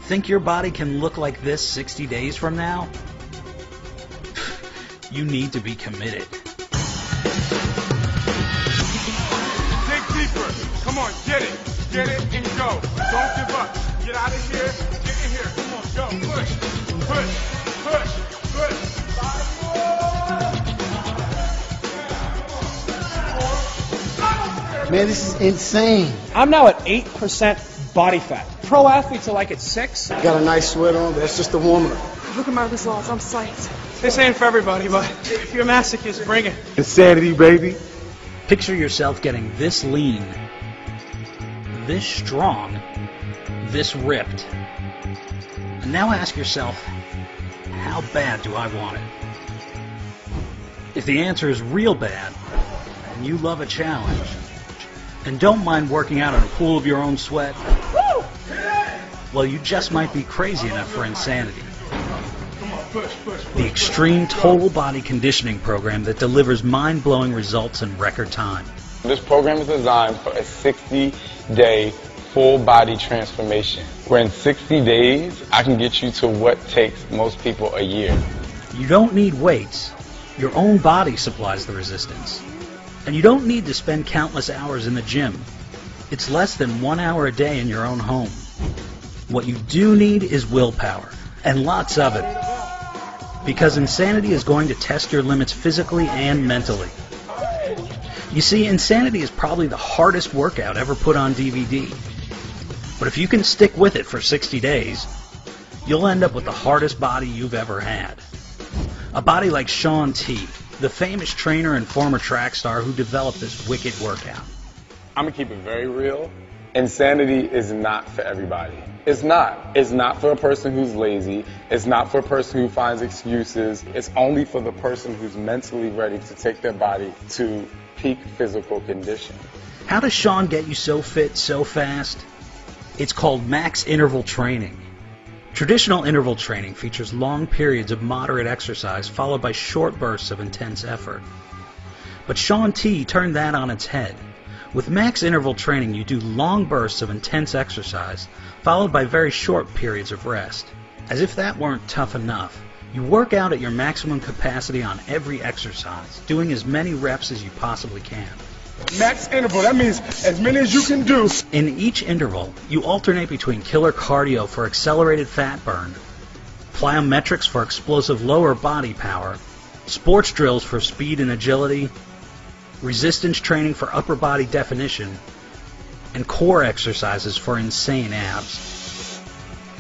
Think your body can look like this 60 days from now? You need to be committed. Dig deeper. Come on, get it. Get it and go. Don't give up. Get out of here. Get in here. Come on, go. Push. Push. Push. Push. 5 more. Man, this is insane. I'm now at 8% body fat. Pro athletes are like at 6. Got a nice sweat on, but that's just a warm-up. Look at my results. I'm psyched. This ain't for everybody, but if you're a masochist, bring it. Insanity, baby. Picture yourself getting this lean, this strong, this ripped. And now ask yourself, how bad do I want it? If the answer is real bad, and you love a challenge, and don't mind working out in a pool of your own sweat, well, you just might be crazy enough for insanity. The Extreme Total Body Conditioning Program that delivers mind-blowing results in record time. This program is designed for a 60-day full body transformation, where in 60 days, I can get you to what takes most people a year. You don't need weights. Your own body supplies the resistance. And you don't need to spend countless hours in the gym. It's less than 1 hour a day in your own home. What you do need is willpower, and lots of it. Because Insanity is going to test your limits physically and mentally. You see, Insanity is probably the hardest workout ever put on DVD. But if you can stick with it for 60 days, you'll end up with the hardest body you've ever had. A body like Shaun T, the famous trainer and former track star who developed this wicked workout. I'm going to keep it very real. Insanity is not for everybody. It's not. It's not for a person who's lazy. It's not for a person who finds excuses. It's only for the person who's mentally ready to take their body to peak physical condition. How does Shaun get you so fit so fast? It's called max interval training. Traditional interval training features long periods of moderate exercise followed by short bursts of intense effort. But Shaun T turned that on its head. With max interval training, you do long bursts of intense exercise, followed by very short periods of rest. As if that weren't tough enough, you work out at your maximum capacity on every exercise, doing as many reps as you possibly can. Max interval, that means as many as you can do. In each interval, you alternate between killer cardio for accelerated fat burn, plyometrics for explosive lower body power, sports drills for speed and agility, resistance training for upper body definition, and core exercises for insane abs.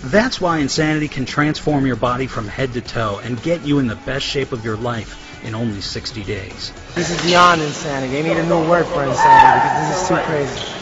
That's why Insanity can transform your body from head to toe and get you in the best shape of your life in only 60 days. This is beyond insanity. They need a new word for insanity because this is too crazy.